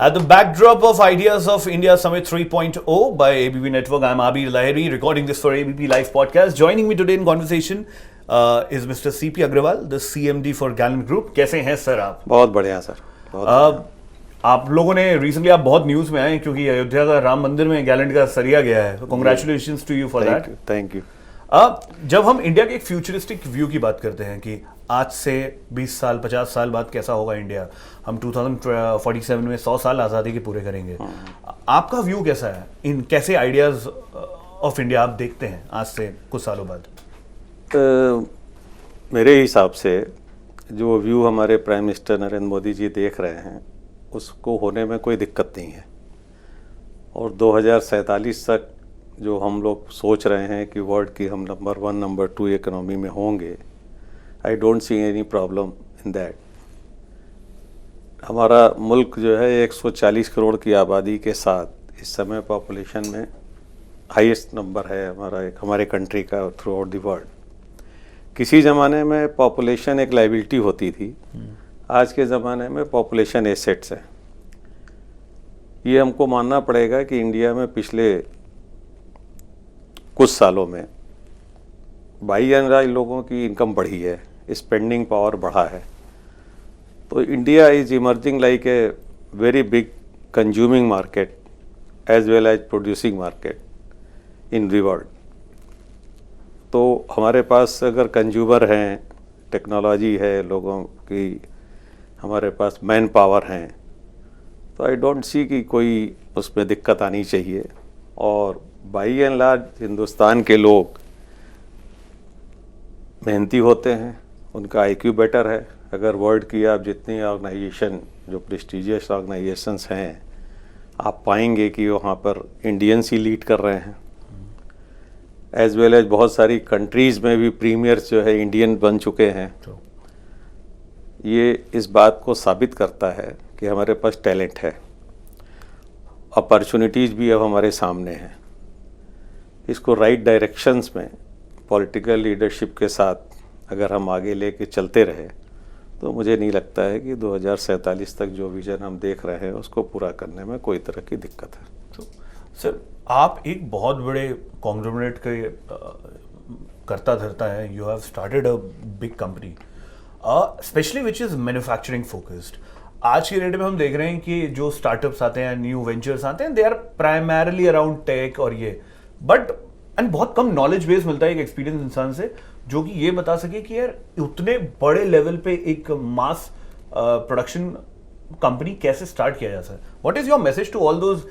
At the backdrop of Ideas of India Summit 3.0 by ABP Network, I'm Abir Lahiri, recording this for ABP Live Podcast. Joining me today in conversation is Mr. CP Agrawal, the CMD for Gallant Group. कैसे हैं sir आप? बहुत बढ़िया sir. आप लोगों ने recently आप बहुत न्यूज़ में आए क्योंकि अयोध्या का राम मंदिर में गैलेंट का सरिया गया है. Congratulations to you for that. Thank you. जब हम इंडिया के एक फ्यूचरिस्टिक व्यू की बात करते हैं कि आज से 20 साल 50 साल बाद कैसा होगा इंडिया, हम 2047 में 100 साल आज़ादी के पूरे करेंगे, आपका व्यू कैसा है? इन कैसे आइडियाज ऑफ इंडिया आप देखते हैं आज से कुछ सालों बाद? मेरे हिसाब से जो व्यू हमारे प्राइम मिनिस्टर नरेंद्र मोदी जी देख रहे हैं उसको होने में कोई दिक्कत नहीं है। और 2047 तक जो हम लोग सोच रहे हैं कि वर्ल्ड की हम नंबर 1 नंबर 2 इकोनॉमी में होंगे, I don't see any problem in that. हमारा मुल्क जो है 140 करोड़ की आबादी के साथ इस समय पॉपुलेशन में हाईएस्ट नंबर है हमारे कंट्री का थ्रू आउट द वर्ल्ड। किसी ज़माने में पॉपुलेशन एक लाइबिलिटी होती थी, आज के ज़माने में पॉपुलेशन एसेट्स है। ये हमको मानना पड़ेगा कि इंडिया में पिछले कुछ सालों में 22 लाख लोगों की इनकम बढ़ी है, स्पेंडिंग पावर बढ़ा है। तो India is emerging like a very big consuming market as well as producing market in the world. तो हमारे पास अगर कंज्यूमर हैं, टेक्नोलॉजी है लोगों की, हमारे पास मैन पावर हैं, तो आई डोंट सी कि कोई उसमें दिक्कत आनी चाहिए। और बाई एंड लार्ज हिंदुस्तान के लोग मेहनती होते हैं, उनका आईक्यू बेटर है। अगर वर्ल्ड की आप जितनी ऑर्गेनाइजेशन जो प्रेस्टिजियस ऑर्गेनाइजेशंस हैं, आप पाएंगे कि वहाँ पर इंडियंस ही लीड कर रहे हैं। एज वेल एज बहुत सारी कंट्रीज़ में भी प्रीमियर्स जो है इंडियन बन चुके हैं। ये इस बात को साबित करता है कि हमारे पास टैलेंट है, अपॉर्चुनिटीज़ भी अब हमारे सामने हैं। इसको राइट डायरेक्शंस में पॉलिटिकल लीडरशिप के साथ अगर हम आगे लेके चलते रहे तो मुझे नहीं लगता है कि 2047 तक जो विज़न हम देख रहे हैं उसको पूरा करने में कोई तरह की दिक्कत है। तो सर, आप एक बहुत बड़े कॉन्ग्लोमरेट के करता धरता है। You have started a big company specially which is manufacturing focused. आज की डेट में हम देख रहे हैं कि जो स्टार्टअप्स आते हैं, न्यू वेंचर्स आते हैं, they are primarily around tech और ये, बट एंड बहुत कम नॉलेज बेस मिलता है एक एक्सपीरियंस इंसान से जो कि ये बता सके कि यार उतने बड़े लेवल पे एक मास प्रोडक्शन कंपनी कैसे स्टार्ट किया जा सकता है। What is your message to all those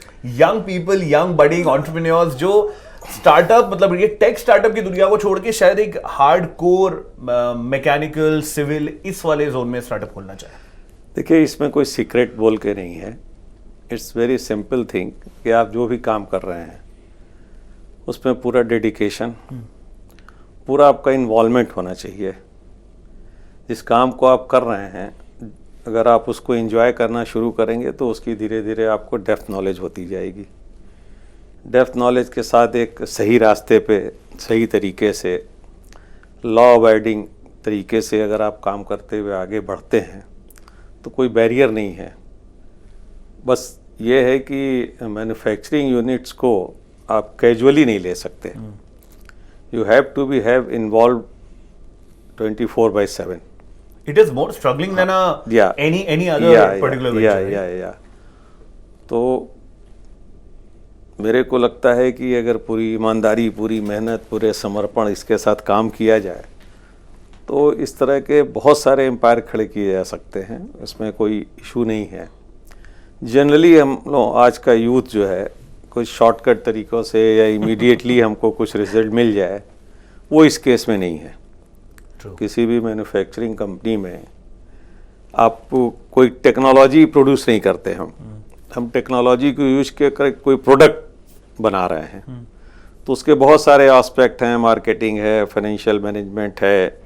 young people, young budding entrepreneurs जो स्टार्टअप, मतलब ये टेक स्टार्टअप की दुनिया को छोड़ के शायद एक हार्ड कोर मैकेनिकल सिविल इस वाले जोन में स्टार्टअप खोलना चाहे? देखिए, इसमें कोई सीक्रेट बोल के नहीं है। इट्स वेरी सिंपल थिंग कि आप जो भी काम कर रहे हैं उसमें पूरा डेडिकेशन, पूरा आपका इन्वॉल्वमेंट होना चाहिए। जिस काम को आप कर रहे हैं अगर आप उसको एंजॉय करना शुरू करेंगे तो उसकी धीरे धीरे आपको डेप्थ नॉलेज होती जाएगी। डेप्थ नॉलेज के साथ एक सही रास्ते पे सही तरीके से लॉ अबाइडिंग तरीके से अगर आप काम करते हुए आगे बढ़ते हैं तो कोई बैरियर नहीं है। बस ये है कि मैन्युफैक्चरिंग यूनिट्स को आप कैजुअली नहीं ले सकते। You have to be have involve 24/7। It is more struggling than any other particular venture. तो मेरे को लगता है कि अगर पूरी ईमानदारी, पूरी मेहनत, पूरे समर्पण इसके साथ काम किया जाए तो इस तरह के बहुत सारे एम्पायर खड़े किए जा सकते हैं। इसमें कोई इशू नहीं है। जनरली हम लोग आज का यूथ जो है कोई शॉर्टकट तरीक़ों से या इमीडिएटली हमको कुछ रिजल्ट मिल जाए, वो इस केस में नहीं है। किसी भी मैन्युफैक्चरिंग कंपनी में आप कोई टेक्नोलॉजी प्रोड्यूस नहीं करते। हम टेक्नोलॉजी को यूज कर कोई प्रोडक्ट बना रहे हैं तो उसके बहुत सारे एस्पेक्ट हैं। मार्केटिंग है, फाइनेंशियल मैनेजमेंट है,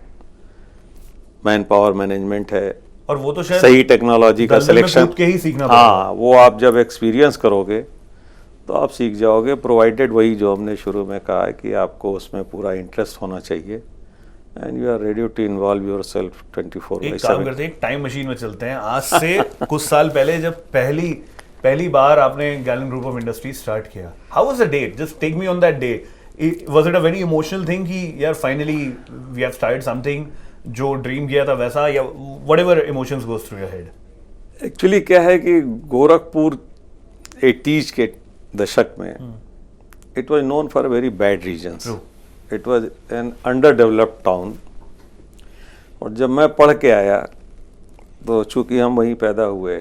मैन पावर मैनेजमेंट है, और वो तो शायद सही टेक्नोलॉजी का सिलेक्शन के ही सीखना। हाँ, वो आप जब एक्सपीरियंस करोगे तो आप सीख जाओगे, प्रोवाइडेड वही जो हमने शुरू में कहा है कि आपको उसमें पूरा इंटरेस्ट होना चाहिए and you are ready to involve yourself 24/7। एक काम करते हैं, एक टाइम मशीन में चलते हैं आज से कुछ साल पहले जब पहली पहली बार आपने Gallant group of industries start किया, how was the day? Just take me on that day. Was it a very emotional thing कि यार finally we have started something, जो ड्रीम किया था वैसा, या whatever emotions goes through your head? Actually क्या है कि गोरखपुर 80s के दशक में it was known for very bad reasons. It was an underdeveloped town. और जब मैं पढ़ के आया तो चूंकि हम वहीं पैदा हुए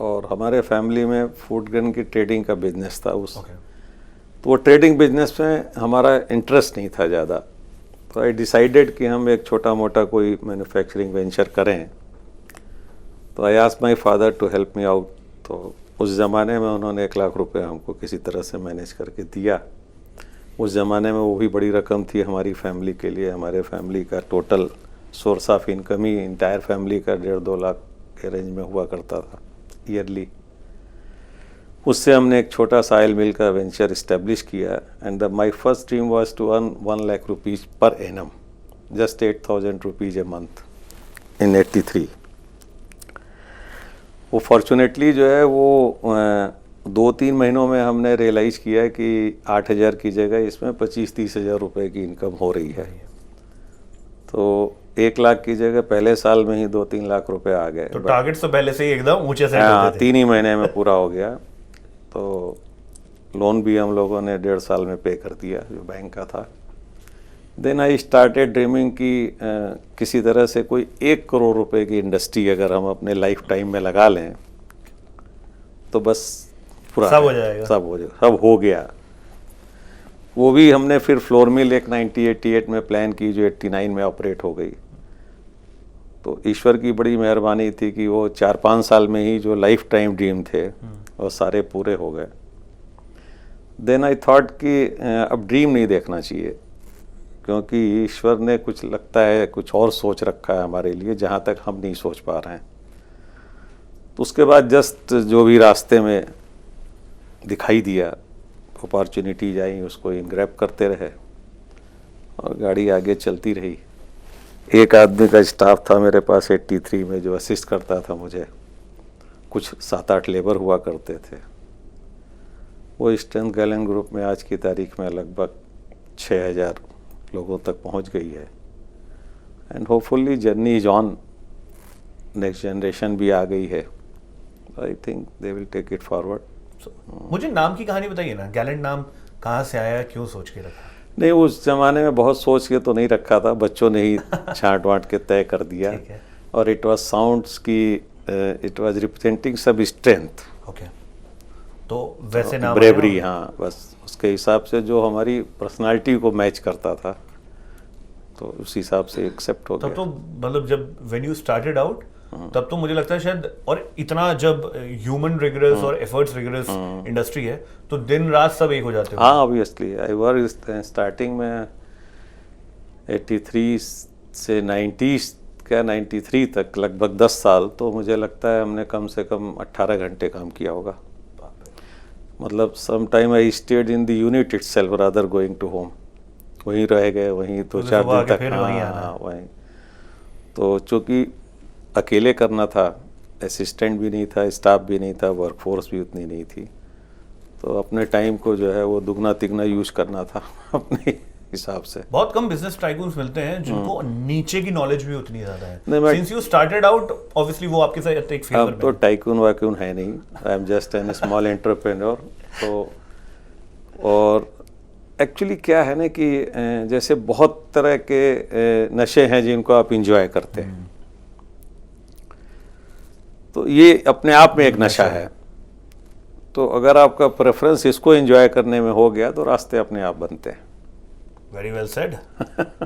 और हमारे फैमिली में फूड ग्रेन की ट्रेडिंग का बिजनेस था तो वो ट्रेडिंग बिजनेस में हमारा इंटरेस्ट नहीं था ज़्यादा. तो आई डिसाइडेड कि हम एक छोटा मोटा कोई मैन्युफैक्चरिंग वेंचर करें. तो I asked my father to help me out. तो उस ज़माने में उन्होंने 1 लाख रुपए हमको किसी तरह से मैनेज करके दिया. उस ज़माने में वो भी बड़ी रकम थी हमारी फैमिली के लिए. हमारे फैमिली का total source of income he entire family का 1.5-2 लाख के रेंज में हुआ करता था ईयरली. उससे हमने एक छोटा सा ऑयल मिल का वेंचर इस्टेब्लिश किया. And my first dream was to earn 1 lakh rupees per annum, just 8,000 rupees a month in 83. वो फॉर्चुनेटली जो है वो 2-3 महीनों में हमने रियलाइज़ किया कि 8,000 की जगह इसमें 25-30 हज़ार रुपये की इनकम हो रही है. तो 1 लाख की जगह पहले साल में ही 2-3 लाख रुपए आ गए. तो टारगेट्स तो पहले से ही एकदम ऊंचे सेट हाँ, होते थे. 3 ही महीने में पूरा हो गया. तो लोन भी हम लोगों ने 1.5 साल में पे कर दिया जो बैंक का था. देन आई स्टार्टेड ड्रीमिंग कि किसी तरह से कोई 1 करोड़ रुपए की इंडस्ट्री अगर हम अपने लाइफ टाइम में लगा लें तो बस पूरा सब हो जाएगा. सब हो गया. वो भी हमने फिर फ्लोर मिल एक 1988 में प्लान की जो 89 में ऑपरेट हो गई. तो ईश्वर की बड़ी मेहरबानी थी कि वो 4-5 साल में ही जो लाइफ टाइम ड्रीम थे वो सारे पूरे हो गए. देन आई थॉट कि अब ड्रीम नहीं देखना चाहिए क्योंकि ईश्वर ने कुछ लगता है कुछ और सोच रखा है हमारे लिए जहाँ तक हम नहीं सोच पा रहे हैं. तो उसके बाद जस्ट जो भी रास्ते में दिखाई दिया अपॉर्चुनिटीज आई उसको ग्रैब करते रहे और गाड़ी आगे चलती रही. एक आदमी का स्टाफ था मेरे पास 83 में जो असिस्ट करता था मुझे. कुछ 7-8 लेबर हुआ करते थे. वो स्ट्रेंथ गैलन ग्रुप में आज की तारीख में लगभग 6,000 लोगों तक पहुंच गई है. And hopefully journey is on. Next generation भी आ गई है. I think they will take it forward. मुझे नाम की कहानी बताइए ना. गैलन नाम कहाँ से आया, क्यों सोच के रखा? नहीं, उस जमाने में बहुत सोच के तो नहीं रखा था. बच्चों ने ही छांट वांट के तय कर दिया. और इट वाज साउंड्स की इट वाज रिप्रेजेंटिंग सब स्ट्रेंथ. ओके. तो वैसे नाम ब्रेवरी. हाँ, बस उसके हिसाब से जो हमारी पर्सनालिटी को मैच करता था तो उस हिसाब से एक्सेप्ट हो गया. तब तो मतलब जब व्हेन यू स्टार्टेड आउट तब तो मुझे लगता है शायद, और इतना जब ह्यूमन रिगरस और एफर्ट्स रिगरस इंडस्ट्री है तो दिन रात सब एक हो जाते हो. हाँ, ऑब्वियसली. आई वर्क स्टार्टिंग में 83 से 93 तक लगभग 10 साल. तो मुझे लगता है हमने कम से कम 18 घंटे काम किया होगा. मतलब some time I stayed in the unit itself rather going to home. वहीं रह गए, वहीं 2-4 दिन तक. हाँ, वहीं. तो चूँकि अकेले करना था, असिस्टेंट भी नहीं था, स्टाफ भी नहीं था, वर्कफोर्स भी उतनी नहीं थी. तो अपने टाइम को जो है वो दुगना तिगना यूज करना था अपने हिसाब से. बहुत कम बिजनेस टाइकून्स मिलते हैं जिनको नीचे की नॉलेज भी उतनी ज्यादा है. Since you started out obviously वो आपके साथ एक फेवर में. अब तो टाइकून वाइकून है नहीं. I am just an small entrepreneur. तो और एक्चुअली क्या है ना कि जैसे बहुत तरह के नशे हैं जिनको आप इंजॉय करते हैं. तो ये अपने आप में एक नशा है. तो अगर आपका प्रेफरेंस इसको एंजॉय करने में हो गया तो रास्ते अपने आप बनते हैं. Very well said.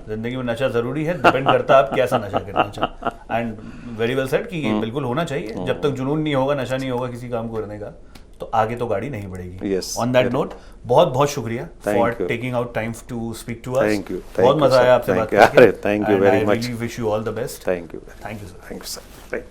जिंदगी में नशा जरूरी है, डिपेंड करता है आप कैसा नशा करना चाहते. एंड वेरी वेल सेड कि ये बिल्कुल होना चाहिए. जब तक जुनून नहीं होगा, नशा नहीं होगा किसी काम को करने का, तो आगे तो गाड़ी नहीं बढ़ेगी. ऑन दैट नोट बहुत बहुत शुक्रिया for taking out time to speak to us. Thank you. बहुत मजा आया आपसे बात करके. Thank you very much. Wish you all the best. Thank you. Thank you sir. Thank you sir.